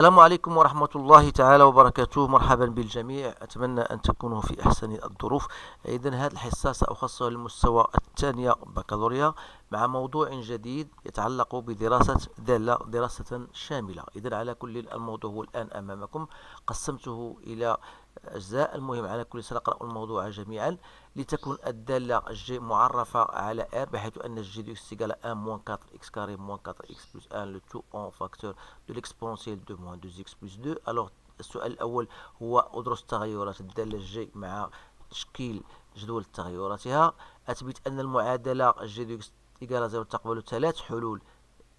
السلام عليكم ورحمة الله تعالى وبركاته. مرحبا بالجميع، أتمنى أن تكونوا في أحسن الظروف. إذن هذه الحصة سأخصصها للمستوى الثانية بكالوريا مع موضوع جديد يتعلق بدراسة دالة دراسة شاملة. إذن على كل الموضوع هو الآن أمامكم، قسمته إلى أجزاء. المهم على كل سنقرأ الموضوع جميعا لتكون الدالة G معرفة على R، بحيث أن G de x égale à 1 moins 4x carré moins 4x plus 1 le tout en facteur de l'exponentielle de moins 2x plus 2. alors السؤال الأول هو أدرس تغيرات الدالة G مع تشكيل جدول تغيراتها. أثبت أن المعادلة G de x égale 0 تقبل ثلاث حلول.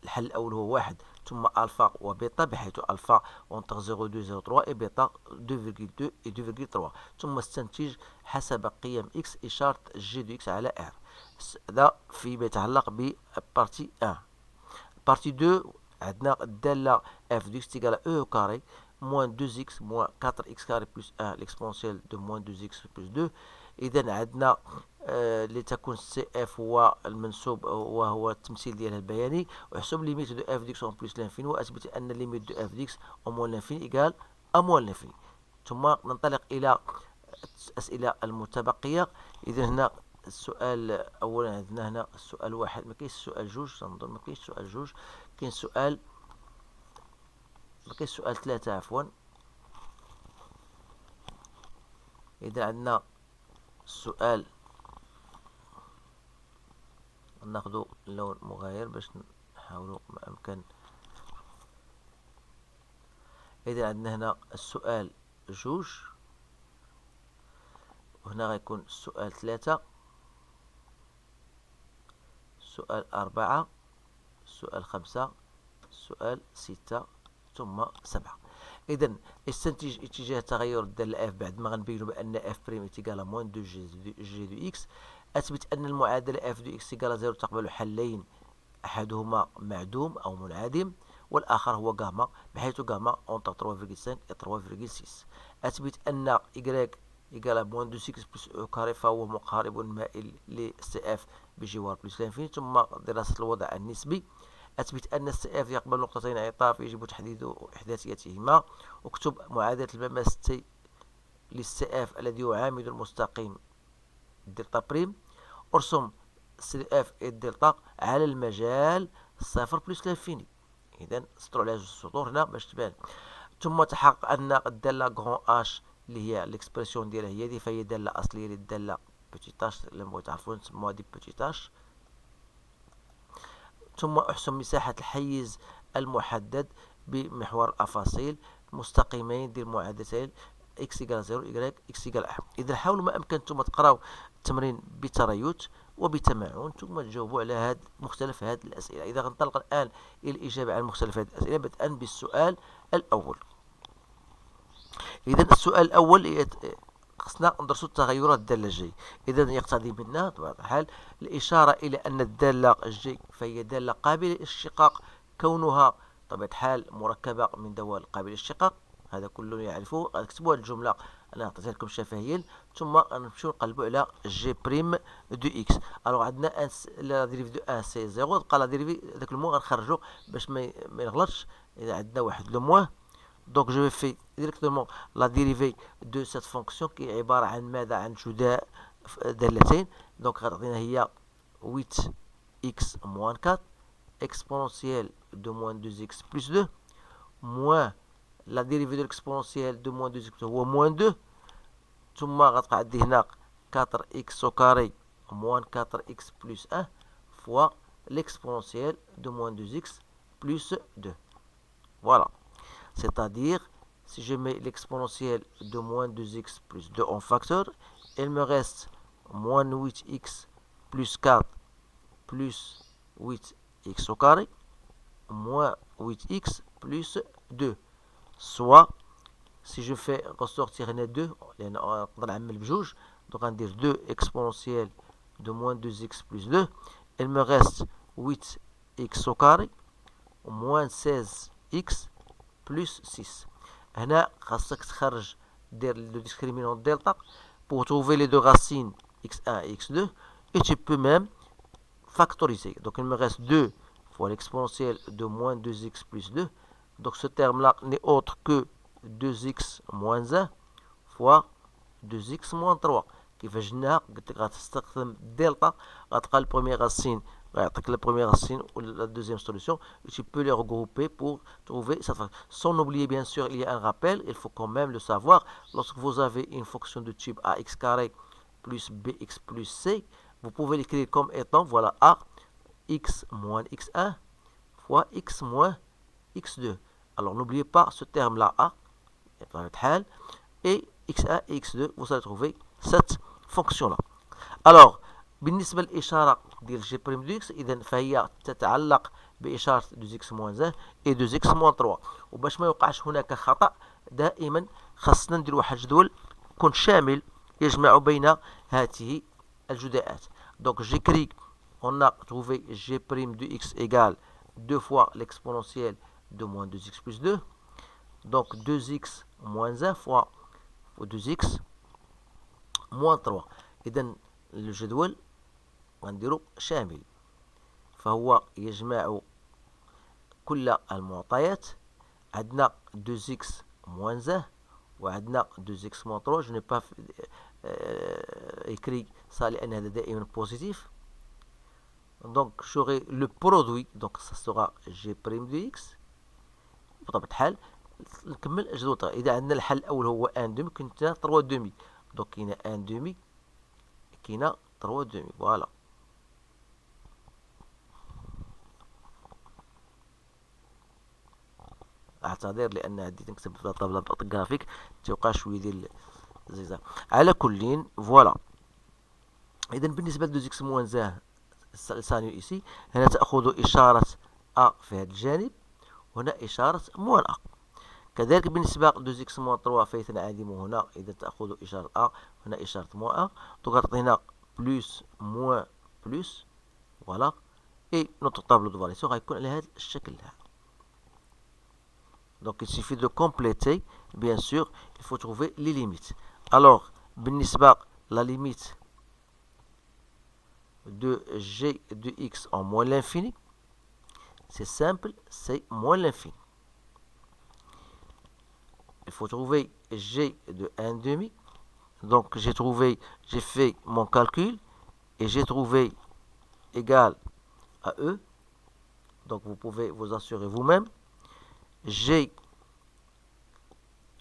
الحل الأول هو 1 ثم ألفا وبيتا، بحيث ألفا اونتر 0.2 0.3 et بيتا 2.2 et 2.3. ثم استنتج حسب قيم x إشارة جي دو x على r. هذا فيما يتعلق ببارتي 1. بارتي 2 عندنا الدالة f دو x تيغال e كاري moins 2x moins 4x carré plus 1 l'exponentielle de moins 2x plus 2. إذا عندنا لتكون سي اف هو المنسوب وهو التمثيل ديالها البياني، واحسب ليميت دو اف ديكس اون بلس لانفيني، واثبت ان ليميت دو اف ديكس اون موان لانفيني ايكال ا موان لانفيني. ثم ننطلق الى الاسئله المتبقيه. اذا هنا السؤال اولا عندنا هنا السؤال واحد، ما كاينش السؤال جوج، تنظن ما كاينش السؤال جوج، كاين سؤال ما كاينش السؤال ثلاثة عفوا. اذا عندنا السؤال، ناخذ لون مغاير باش نحاولوا ما امكن. اذا عندنا هنا السؤال جوج، وهنا غيكون السؤال ثلاثة، السؤال أربعة، السؤال خمسة، السؤال ستة، ثم سبعة. إذا استنتج اتجاه تغير الدالة اف بعد ما غنبينوا بأن اف بريم تيكالا موان دو جي دو اكس. أثبت أن المعادلة اف دو اكس تيكالا زيرو تقبل حلين، أحدهما معدوم أو منعدم والآخر هو غاما، بحيث غاما اونتر 3.5 et 3.6. أثبت أن y إيكال موان دو 6 بلس او كاري فهو مقارب مائل لسي اف بجوار بلس لانفيني. ثم دراسة الوضع النسبي. أثبت أن السي اف يقبل نقطتين عطاف يجب تحديد إحداثيتهما. اكتب معادلة المماس تي للسي اف الذي يعامل المستقيم دلتا بريم. ارسم سي اف اي دلتا على المجال صفر بلس لانفيني. إذا سطروا على جوج السطور هنا باش تبان. ثم تحقق أن الدالة غون اش اللي هي الاكسبرسيون ديالها هي دي، فهي دالة أصلية للدالة بوتي تاش اللي بغيتو تعرفوا نسموها دي بوتي تاش. ثم احسب مساحة الحيز المحدد بمحور الأفاصيل مستقيمين ديال المعادلتين اكس إيكال 0 y اكس إيكال 1. إذا حاولوا ما أمكن ثم تقراو التمرين بتريث وبتمعن ثم تجاوبوا على مختلف هذه الأسئلة. إذا غنطلق الآن إلى الإجابة على مختلف هذه الأسئلة بدءا بالسؤال الأول. إذا السؤال الأول خصنا ندرسوا التغيرات الدالة جي. إذا يقتضي منا بطبيعة الحال الإشارة إلى أن الدالة جي فهي دالة قابلة للاشتقاق، كونها بطبيعة الحال مركبة من دوال قابلة للاشتقاق، هذا كله يعرفوه. غتكتبوا الجملة أنا عطيتها لكم شفهيا، ثم نمشيو نقلبوا على جي بريم دو إكس. ألوغ عندنا لا ديريفي دو أن سي زيرو، تبقى لا ديريفي داك المو غنخرجو باش ما يغلطش. إذا عندنا واحد لو موان، donc je fais directement la dérivée de cette fonction qui est عبارة عن ماذا؟ عن جداء دالتين. donc غتعطينا هي 8x moins 4 exponentielle de moins 2x plus 2 moins la dérivée de l'exponentielle de moins 2x هو moins 2، ثم غتبقى عندي هنا 4x au carré moins 4x plus 1 fois l'exponentielle de moins 2x plus 2. Voilà. C'est-à-dire, si je mets l'exponentielle de moins 2x plus 2 en facteur, il me reste moins 8x plus 4 plus 8x au carré, moins 8x plus 2. Soit, si je fais ressortir les deux, donc on va dire 2 exponentielle de moins 2x plus 2, il me reste 8x au carré, moins 16x plus 6. هنا خاصك تخرج دير لو ديسكريمينون دلتا pour trouver les deux racines x1 et x2 et tu peux même factoriser. Donc il me reste 2 fois l'exponentielle de moins 2x plus 2 Donc ce terme-là n'est autre que 2x moins 1 fois 2x moins 3. كيفاش جبناها؟ قلت لك غتستخدم دلتا، غتلقى البروميير racine غيعطيك la première racine ou la deuxième solution, et tu peux les regrouper pour trouver cette fonction. Sans oublier bien sûr, il y a un rappel, il faut quand même le savoir. Lorsque vous avez une fonction de type ax carré plus bx plus c, vous pouvez l'écrire comme étant, voilà, a x moins x1 fois x moins x2. Alors n'oubliez pas ce terme-là a, et x1 et x2, vous allez trouver cette fonction-là. Alors بالنسبة للإشارة ديال جي بريم دو إكس، إذا فهي تتعلق بإشارة 2x موان 1 و 2x موان 3. وباش ما يوقعش هناك خطأ، دائما خاصنا ندير واحد الجدول يكون شامل يجمع بين هذه الجداءات. Donc j'écris, on a trouvé g' de x égale 2 fois l'exponentielle de moins 2x plus 2. Donc 2x moins 1 fois 2x moins 3. إذا الجدول غنديرو شامل، فهو يجمع كل المعطيات. عندنا 2x moins 1 وعندنا 2x moins 3. je n'ai pas écrit ça لأن هذا دائما بوزيتيف. donc j'aurai le produit, donc ça sera g' de x. بطبيعة الحال نكمل الجدول. إذا عندنا الحل الأول هو 1 demi، كاين 3 demi، donc كاينه 1 demi كاينه 3 demi. فوالا. اعتذر لان هديت نكتب في الطابله جرافيك تيوقع شويه ديال الزيزا. على كلين فوالا. اذا بالنسبه ل 2x موان 1 سانيو ايسي، هنا تاخذ اشاره ا في هذا الجانب، وهنا اشاره موان ا. كذلك بالنسبه ل 2x موان 3 فيتنعدم هنا، اذا تاخذ اشاره ا، هنا اشاره موان ا. دونك غتعطينا بلس موان بلس. فوالا. اي نوتر طابلو دو فاليسيون غيكون على هذا الشكل هذا. Donc il suffit de compléter, bien sûr, il faut trouver les limites. Alors, بالنسبة la limite de g de x en moins l'infini, c'est simple, c'est moins l'infini. Il faut trouver g de 1 demi. Donc j'ai fait mon calcul et j'ai trouvé égal à e. Donc vous pouvez vous assurer vous-même. G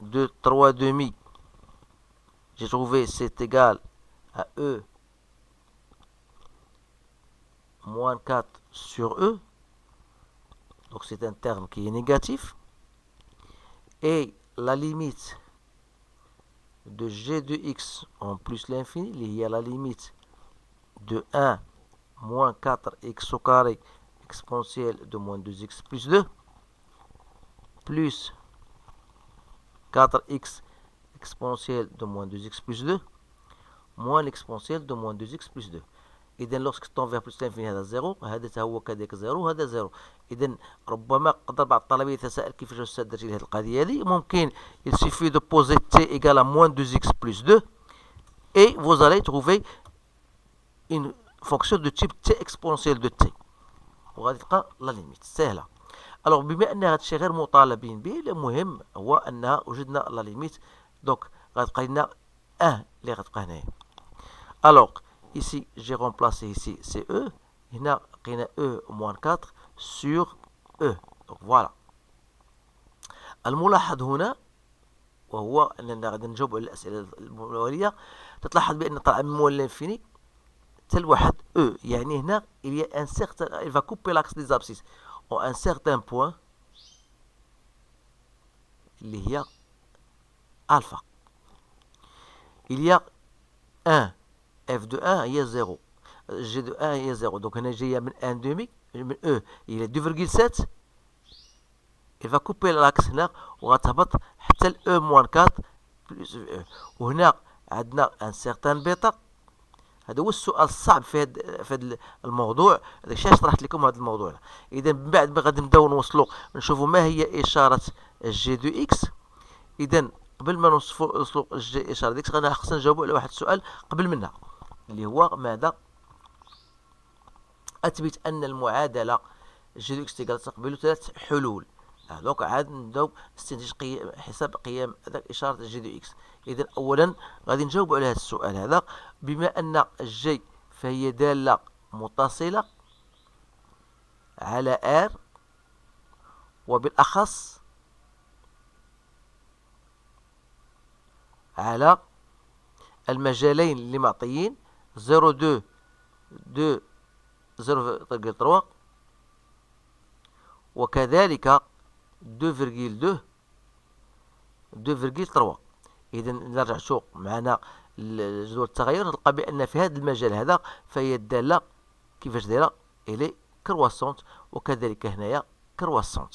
de 3 demi, j'ai trouvé c'est égal à E moins 4 sur E. Donc c'est un terme qui est négatif. Et la limite de G de x en plus l'infini, il y a la limite de 1 moins 4x au carré exponentielle de moins 2x plus 2 plus 4x exponentielle de moins 2x plus 2 moins l'exponentielle de moins 2x plus 2. إذا lorsque تون vers plus l'infini هذا 0، هذا هو كذلك 0 وهذا 0. إذا ربما قدر بعض الطلبة يتساءل كيفاش أستاذ درتي لهذه القضية هذه. ممكن il suffit de poser t égale à moins 2x plus 2 et vous allez trouver une fonction de type t exponentielle de t. وغادي تلقى لا ليميت سهلة. الوغ بما ان هادشي غير مطالبين به، المهم هو انها وجدنا لا ليميت. دونك غتبقى لنا اللي غتبقى هنايا. الوغ ici j'ai remplacé ici c'est e، هنا لقينا e moins 4 sur e. donc voilà. الملاحظ هنا وهو اننا غادي نجاوب على الاسئله المواليه، تتلاحظ بان طلع من موال لانفيني حتى لواحد e. يعني هنا il y a un certain il va couper l'axe des abscisses à un certain point اللي هي alpha. il y a 1 f de 1 هي 0، g de 1 هي 0. donc هنا جايه من 1 demi من e il est 2,7. il va couper l'axe هنا وغتهبط حتى ل e moins 4 plus e. وهنا عندنا un certain bêta. هذا هو السؤال الصعب في هذا الموضوع. داكشي شرحت لكم هذا الموضوع. اذا من بعد ما غادي نبداو نوصلوا نشوفوا ما هي اشاره جي دو اكس. اذا قبل ما نوصلوا الجي اشاره ديكس خصنا نجاوبوا على واحد السؤال قبل منها، اللي هو ماذا؟ اثبت ان المعادله جي دو اكس تقبل 3 حلول. دونك عاد نبداو استنتاج حساب قيم هذاك اشاره جي دو اكس. اذا اولا غادي نجاوب على هذا السؤال هذا بما ان الجي فهي داله متصله على ار، وبالاخص على المجالين اللي معطيين 0.2 2 0.3 وكذلك 2.2 2.3. اذا نرجع نشوف معنا جدول التغير نلقى بان في هذا المجال هذا فهي الداله كيفاش دايره الي كرواسونت، وكذلك هنايا كرواسونت.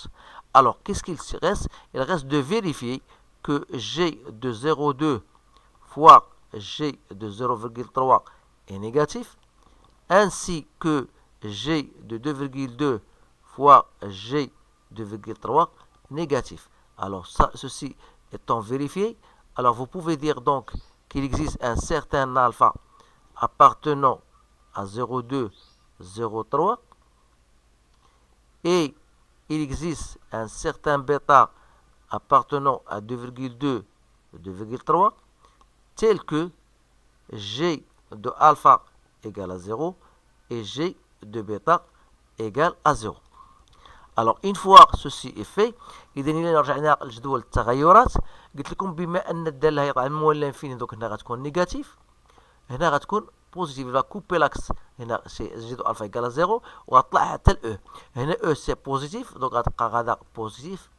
alors qu'est-ce qu'il reste? Il reste de vérifier que G de 0.2 fois G de 0.3 est négatif, ainsi que G de 2.2 fois G de 2.3 négatif. Alors ça, ceci étant vérifié, alors vous pouvez dire donc qu'il existe un certain alpha appartenant à 0.2, 0.3 et il existe un certain bêta appartenant à 2.2, 2.3 tel que G de alpha égale à 0 et G de bêta égale à 0. Alors une fois ceci est fait، اذا الى رجعنا لجدول التغيرات قلت لكم بما ان الداله هي طبعا موال لانفيني، دونك هنا غتكون نيجاتيف، هنا غتكون بوزيتيف. لا كوبي لاكس هنا سي جي دو الفا ايكال 0 وغتطلع حتى الاو، هنا او سي بوزيتيف دونك غتبقى غادا بوزيتيف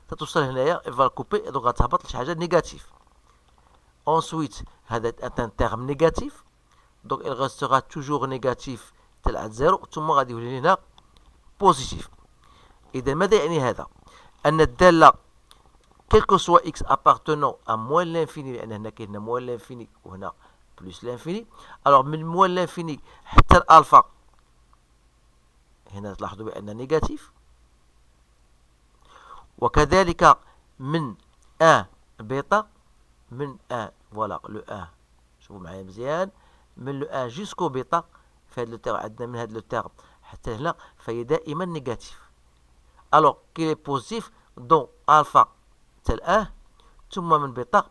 تتوصل هنايا فال كوبي دونك غتهبط لشي حاجه نيجاتيف. ensuite هذا ان تيرم نيجاتيف دونك il restera toujours négatif حتى لعند 0 ثم غادي يولي هنا بوزيتيف. إذا ماذا يعني هذا؟ أن الدالة quel que soit x appartenant à moins l'infini، لأن هنا كاين moins l'infini وهنا plus l'infini، alors من moins l'infini حتى الألفا هنا تلاحظوا بأن نيجاتيف، وكذلك من 1 بيتا من 1 فوالا لو 1 شوفوا معايا مزيان من لو 1 جوسكو بيتا في هذا لو تيرم عندنا من هذا لو تيرم حتى هنا فهي دائما نيجاتيف. alors qu'il est positif dans alpha tel 1 ثم من بيتا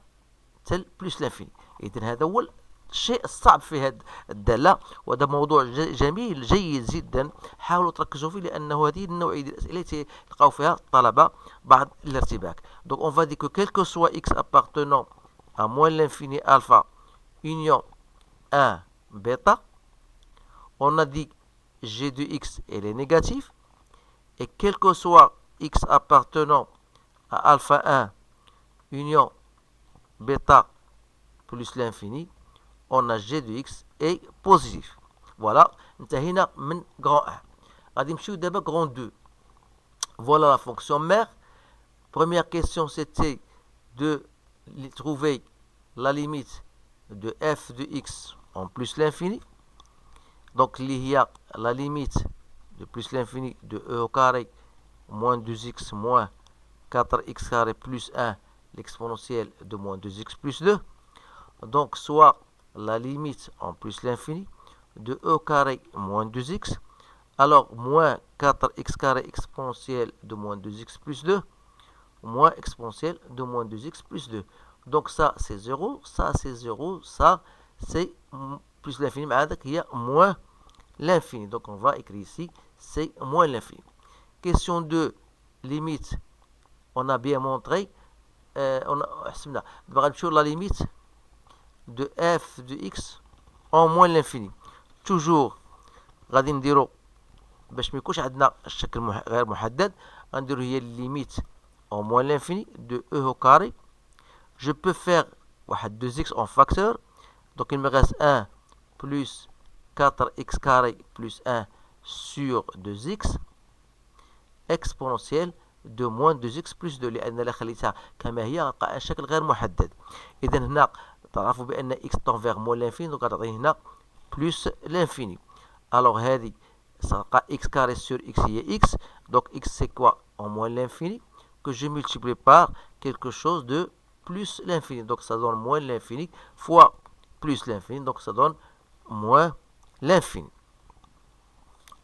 tel plus l'infini. إذن هذا هو الشيء الصعب في هذه الدالة، وهذا موضوع جميل جيد جدا، حاولوا تركزوا فيه لأنه هذه النوعية ديال الأسئلة التي تلقاو فيها الطلبة بعض الارتباك. donc on va dire que quel que soit x appartenant à moins l'infini alpha union 1 bêta, on a dit g de x elle est négative, et quel que soit x appartenant à alpha 1 union bêta plus l'infini, on a g de x est positif. Voilà, انتهينا من grand 1. غادي نمشيو دابا grand 2. Voilà la fonction mère. Première question, c'était de trouver la limite de f de x en plus l'infini. Donc il y a la limite de plus l'infini de e au carré moins 2x moins 4x carré plus 1 l'exponentielle de moins 2x plus 2. Donc soit la limite en plus l'infini de e au carré moins 2x, alors moins 4x carré exponentielle de moins 2x plus 2 moins exponentielle de moins 2x plus 2. Donc ça c'est 0, ça c'est 0, ça c'est plus l'infini, mais il y a moins l'infini. Donc on va écrire ici c'est moins l'infini. Question 2, limite, on a bien montré, on a la limite de f de x en moins l'infini. toujours غادي نديرو باش ما يكونش عندنا الشكل غير محدد، غنديرو هي limite en moins l'infini de e au carré. Je peux faire واحد 2x en facteur, donc il me reste 1 plus 4x carré plus 1 sur 2x exponentielle de moins 2x plus 2، لأن لا خليتها كما هي غتلقى ان شكل غير محدد. إذا هنا تعرفوا بأن x tend vers moins l'infini، donc غتعطيني هنا plus l'infini. Alors هذه سنلقى x carré sur x هي x، donc x c'est quoi en moins l'infini que je multiplie par quelque chose de plus l'infini, donc ça donne moins l'infini fois plus l'infini, donc ça donne moins l'infini.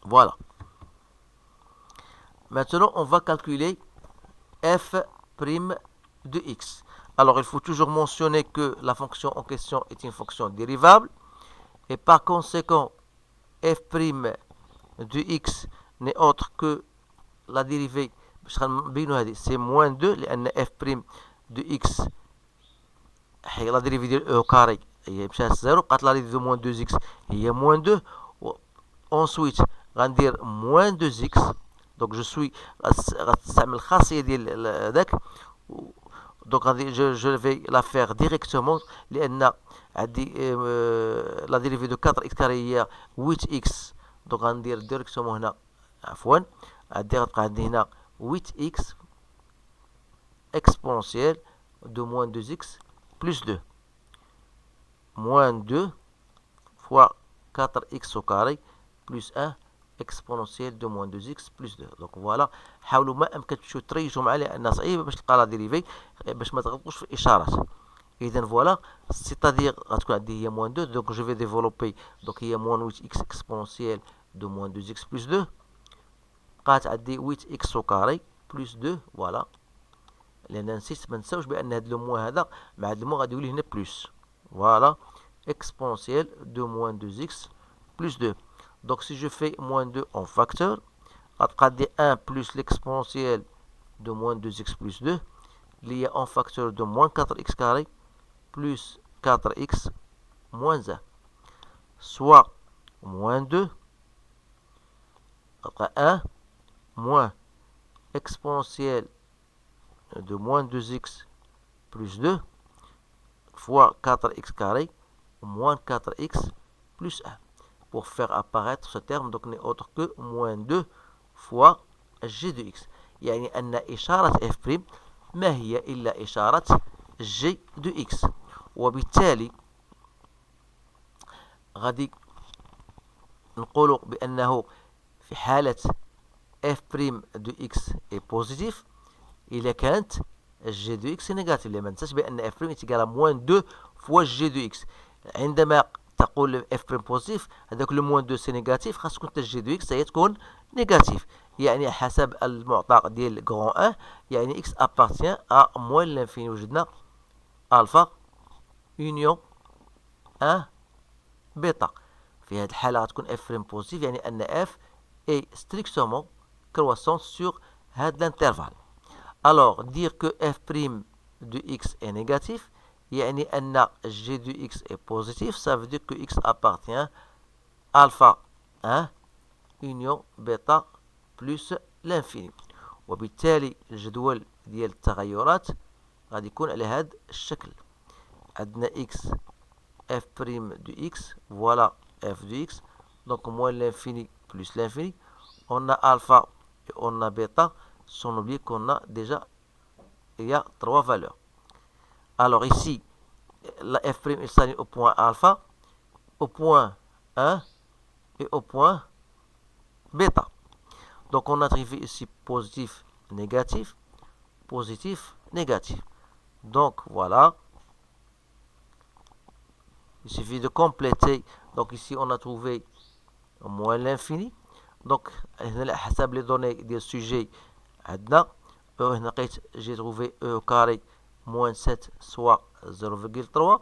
Voilà. Maintenant, on va calculer f' de x. Alors, il faut toujours mentionner que la fonction en question est une fonction dérivable. Et par conséquent, f' de x n'est autre que la dérivée, c'est moins 2, لأن f' de x la dérivée de e au carré هي مشات 0 بقات la dérivée de moins 2x هي moins 2. ensuite غندير moins 2x. donc je suis غتستعمل الخاصيه ديال هذاك. donc je vais la faire directement لان عندي la dérivée de 4x carré هي 8x. donc غندير directement هنا عفوا غتبقى عندي هنا 8x exponentielle de moins 2x plus 2. moins 2 fois 4x au carré plus 1 exponentielle de moins 2x plus 2. donc voilà. حاولوا ما امكن تريجوا معاه لان صعيبه باش تلقى لا ديريفي باش ما تغلطوش في الاشارات. اذا فوالا c'est-à-dire غتكون عندي هي moins 2. donc je vais développer. donc هي moins 8x exponentielle de moins 2x plus 2 بقات عندي 8x au carré plus 2. فوالا لان نسيت ما نساوش بان هذا لو موان هذا مع هذا الموان غادي يولي هنا بلس. فوالا exponentielle de moins 2x plus 2. donc si je fais moins 2 en facteur غتبقى عندي 1 plus l'exponentielle de moins 2x plus 2 اللي هي en facteur de moins 4x carré plus 4x moins 1 soit moins 2 غتبقى 1 moins exponentielle de moins 2x plus 2 fois 4x carré moins 4x plus 1 pour faire apparaître ce terme. donc n'est autre que moins 2 fois g de x. يعني أن إشارة f' ما هي إلا إشارة g de x. وبالتالي غادي نقول بأنه في حالة f' de x est positif إذا كانت g de x négatif. ما ننساش بأن f' égale moins 2 fois g de x. عندما تقول f' positif هذاك لو moins 2 سي نيجاتيف خاص تكون g de x هي تكون نيجاتيف. يعني حسب المعطى ديال grand 1 يعني x appartient à moins l'infini. وجدنا alpha union 1 بيتا. في هذه الحالة غتكون f' positif يعني أن f est strictement croissante sur هذا l'intervalle. alors dire que f' de x est négatif يعني أن g de x est positif. ça veut dire que x appartient alpha 1 union bêta plus l'infini. وبالتالي الجدول ديال التغيرات غادي يكون على هذا الشكل. عندنا x f' de x voilà f de x. donc moins l'infini plus l'infini. on a alpha et on a bêta. sans oublier qu'on a déjà il y a 3 valeurs. alors ici la f' est signée au point alpha, au point 1 et au point bêta. donc on a trouvé ici positif, négatif, positif, négatif. donc voilà, il suffit de compléter. donc ici on a trouvé moins l'infini. donc هنا حسب les données du sujet عندنا هنا لقيت j'ai trouvé e au carré moins 7 soit 0,3.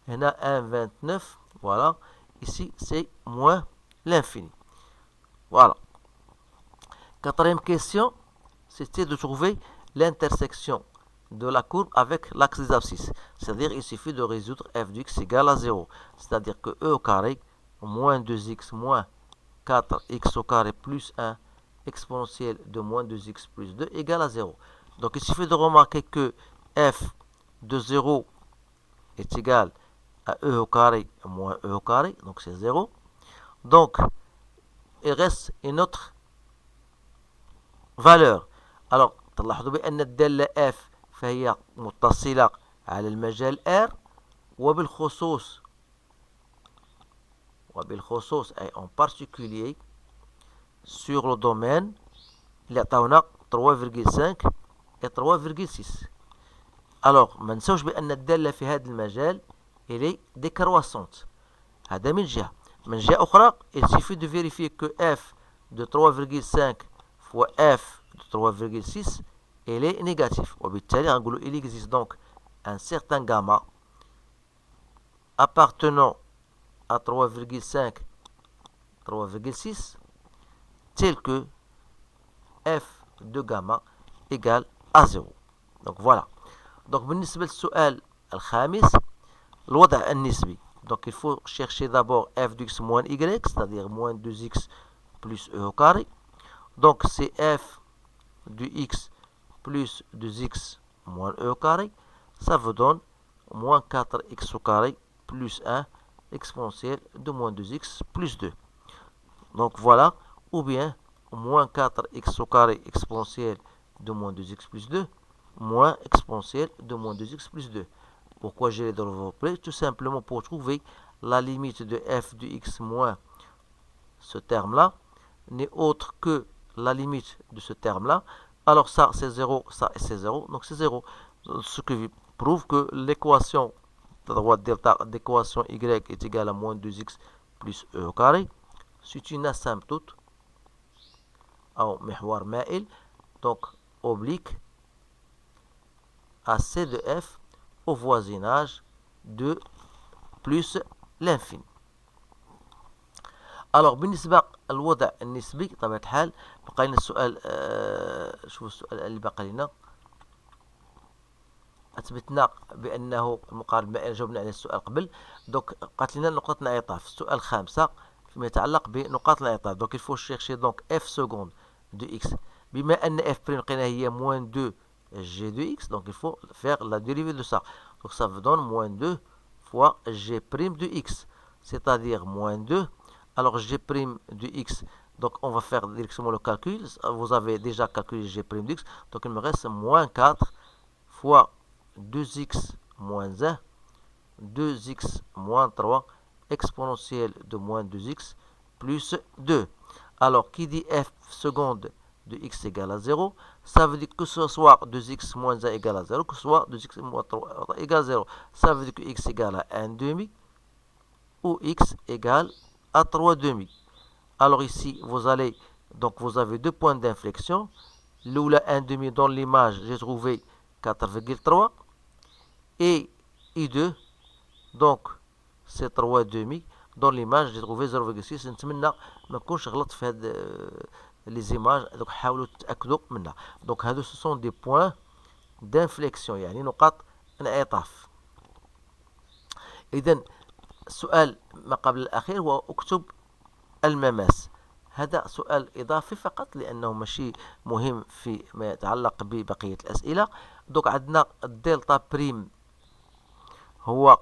هنا 1,29. voilà. ici c'est moins l'infini. voilà. Quatrième question, c'était de trouver l'intersection de la courbe avec l'axe des abscisses. C'est-à-dire il suffit de résoudre f de x égale à 0. C'est-à-dire que e au carré moins 2x moins 4x au carré plus 1 exponentielle de moins 2x plus 2 égale à 0. donc il suffit de remarquer que f de 0 est égal à e au carré moins e au carré, donc c'est 0. donc il reste une autre valeur. alors تلاحظوا بأن الدالة f فهي متصلة على المجال R وبالخصوص أي en particulier sur le domaine اللي عطاونا 3,5 et 3,6. alors ما نساوش بأن الدالة في هذا المجال elle est décroissante. هذا من جهة. من جهة أخرى il suffit de vérifier que f de 3,5 fois f de 3,6 il est négatif. وبالتالي غنقولوا il existe donc un certain gamma appartenant à 3,5, 3,6, tel que f de gamma égale à 0. Donc voilà. Donc بالنسبة للسؤال الخامس الوضع النسبي. Donc il faut chercher d'abord f de x moins y, c'est-à-dire moins 2x plus e au carré. Donc c'est f de x plus 2x moins e au carré. Ça vous donne moins 4x au carré plus 1 exponentielle de moins 2x plus 2. Donc voilà. Ou bien moins 4x au carré exponentielle de moins 2x plus 2 moins exponentielle de moins 2x plus 2. Pourquoi j'ai les développés? Tout simplement pour trouver la limite de f de x moins ce terme-là n'est autre que la limite de ce terme-là. Alors ça c'est 0, ça c'est 0, donc c'est 0. Ce qui prouve que l'équation de droite delta d'équation y est égale à moins 2x plus e au carré. C'est une asymptote au محور مائل, donc oblique à c de f au voisinage de plus l'infini. Alors بالنسبة الوضع النسبي بطبيعة الحال بقى لنا السؤال شوفوا السؤال اللي باقي لنا. اثبتنا بانه المقارب المائل جاوبنا على السؤال قبل. دوك قالت لنا نقطة انعطاف. السؤال الخامسة فيما يتعلق بنقاط الانعطاف. دوك il faut chercher donc f seconde de x. بما ان f prime لقينا هي moins 2 g de x, donc il faut faire la dérivée de ça. Donc ça vous donne moins 2 fois g prime de x, c'est-à-dire moins 2. Alors g prime de x, donc on va faire directement le calcul. Vous avez déjà calculé g prime de x, donc il me reste moins 4 fois 2x moins 1, 2x moins 3, exponentielle de moins 2x plus 2. Alors qui dit f seconde de x égale à 0, ça veut dire que ce soit 2x moins 1 égale à 0, que ce soit 2x moins 3 égale à 0. Ça veut dire que x égale à 1 demi ou x égale à 3 demi. Alors ici, vous allez, donc vous avez deux points d'inflexion. L'oula 1 demi dans l'image, j'ai trouvé 4,3 et I2, donc c'est 3 demi. Dans l'image, j'ai trouvé 0,6. نتمنى ما نكونش غلط في هاد les images, donc حاولوا تتأكدوا منها. Donc هادو ce sont des points d'inflexion, يعني نقاط انعطاف. إذن السؤال ما قبل الأخير هو اكتب المماس. هذا سؤال إضافي فقط لأنه ماشي مهم فيما يتعلق ببقية الأسئلة. دوك عندنا الدلتا بريم هو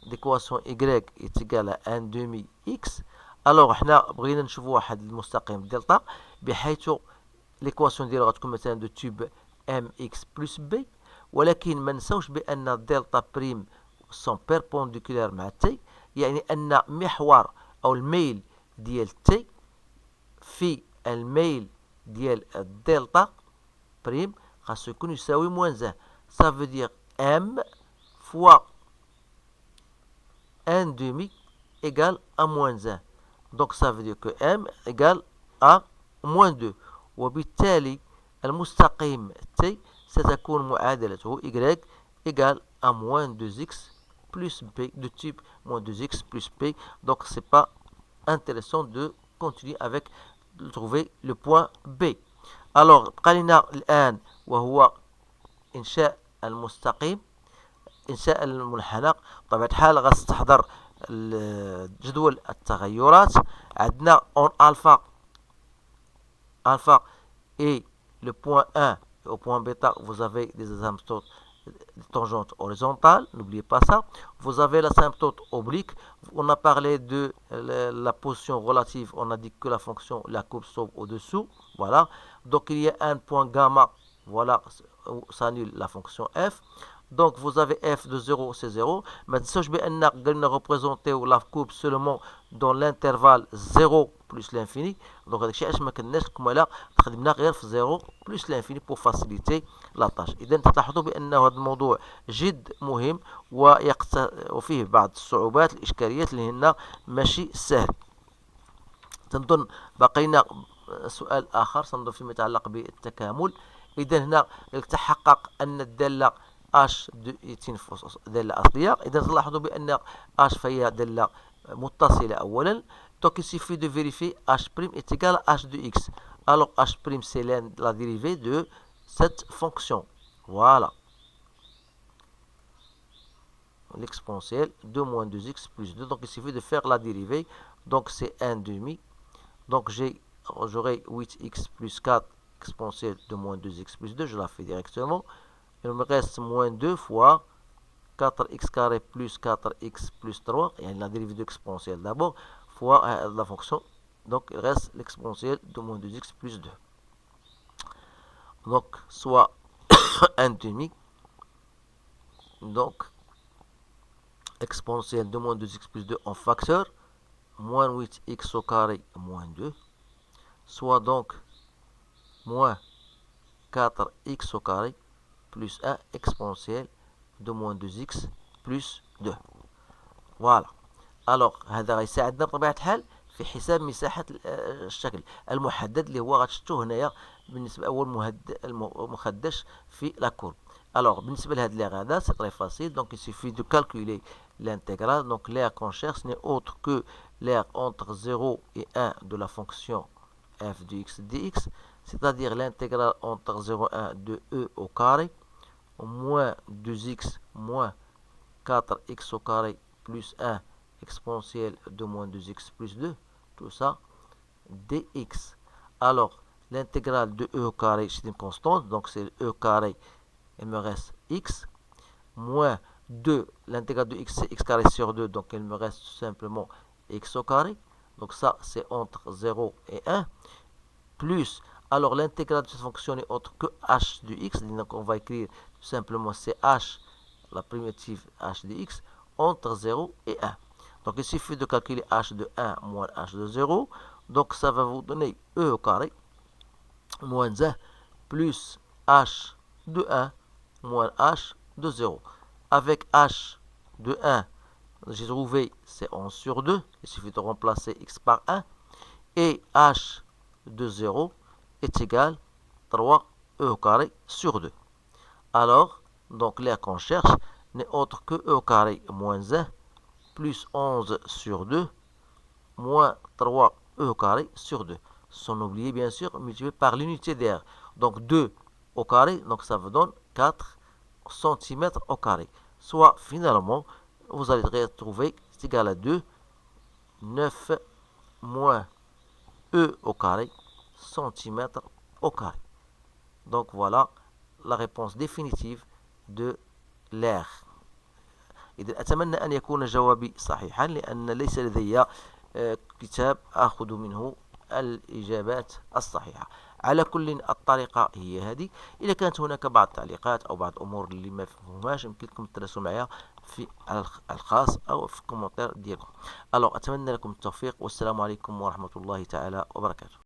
l'équation y est égale à 1 demi x. alors حنا بغينا نشوفوا واحد المستقيم دلتا بحيث l'équation ديالو غتكون مثلا دو تيوب mx plus b, ولكن ما نساوش بان الدلتا بريم سون بيربونديكولار مع تي، يعني ان محور او الميل ديال تي في الميل ديال الدلتا بريم خاصو يكون يساوي موان 1. ça veut dire m fois 1 demi égale à moins 1. Donc ça veut dire que m égale à moins 2. وبالتالي المستقيم t ستكون معادلته y égale à moins 2x plus b de type moins 2x plus b. Donc c'est pas intéressant de continuer avec de trouver le point b. alors بقى لنا الآن وهو إنشاء المستقيم، إنشاء المنحنى. بطبيعة الحال غتستحضر جدول التغيرات. عندنا en alpha et le point 1 et au point bêta vous avez des asymptotes tangentes horizontales, n'oubliez pas ça. Vous avez l'asymptote oblique. On a parlé de la position relative, on a dit que la fonction, la courbe sauve au-dessous, voilà. Donc il y a un point gamma, voilà, ça annule la fonction f. Donc vous avez f de 0, c'est 0. Mais je vais représenter la courbe seulement dans l'intervalle 0 plus l'infini. Donc هذا الشيء علاش ما كناش كما لا خدمنا غير في 0 plus l'infini pour faciliter la tâche. إذا تلاحظوا بأن هذا الموضوع جد مهم وفيه بعض الصعوبات الإشكاليات اللي هن ماشي سهل. تنظن بقينا سؤال آخر تنظن فيما يتعلق بالتكامل. إذا هنا تحقق أن الدالة اش تنفس دالة أصلية. إذا تلاحظوا بأن اش فهي دالة متصلة أولا. Donc il suffit de vérifier h' est égal à h de x. Alors h' c'est la dérivée de cette fonction. Voilà. L'exponentielle de moins 2x plus 2. Donc il suffit de faire la dérivée. Donc c'est 1 demi. Donc j'aurai 8x plus 4 exponentielle de moins 2x plus 2. Je la fais directement. Il me reste moins 2 fois 4x carré plus 4x plus 3. Il y a la dérivée de l'exponentielle d'abord. Fois la fonction. Donc il reste l'exponentielle de moins 2x plus 2. Donc soit 1 demi. Donc exponentielle de moins 2x plus 2 en facteur. Moins 8x au carré moins 2. Soit donc moins 4x au carré plus 1 exponentielle de moins 2x plus 2. Voilà. Alors هذا غيساعدنا بطبيعة الحال في حساب مساحة الشكل المحدد اللي هو غتشوفوه هنايا بالنسبة أول مخدش في لا كورب. Alors بالنسبة لهاد لي غادا c'est très facile. Donc il suffit de calculer l'intégrale. Donc l'aire qu'on cherche n'est autre que l'aire entre 0 et 1 de la fonction f de x dx, c'est-à-dire l'intégrale entre 0 et 1 de e au carré moins 2x moins 4x au carré plus 1 exponentielle de moins 2x plus 2, tout ça dx. Alors l'intégrale de e au carré c'est une constante, donc c'est e carré, il me reste x, moins 2, l'intégrale de x c'est x carré sur 2, donc il me reste tout simplement x au carré, donc ça c'est entre 0 et 1, plus, alors l'intégrale de cette fonction n'est autre que h de x, donc on va écrire tout simplement c'est h, la primitive h de x, entre 0 et 1. Donc il suffit de calculer h de 1 moins h de 0, donc ça va vous donner e au carré, moins 1, plus h de 1, moins h de 0. Avec h de 1, j'ai trouvé c'est 11 sur 2, il suffit de remplacer x par 1, et h de 0 est égal 3e au carré sur 2. Alors, donc l'aire qu'on cherche n'est autre que e au carré moins 1 plus 11 sur 2 moins 3e au carré sur 2. Sans oublier bien sûr multiplié par l'unité d'air. Donc 2 au carré, donc ça vous donne 4 cm au carré. Soit finalement, vous allez retrouver c'est égal à 2, 9 moins e au carré centimètre au carré. Donc voilà la réponse définitive de l'air. إذا أتمنى أن يكون جوابي صحيحا لأن ليس لدي كتاب أخذ منه الإجابات الصحيحة. على كل الطريقة هي هذه. إذا كانت هناك بعض التعليقات أو بعض الأمور اللي ما فهمهاش يمكنكم تتواصلوا معايا في الخاص أو في الكومنتير ديالكم. أتمنى لكم التوفيق والسلام عليكم ورحمة الله تعالى وبركاته.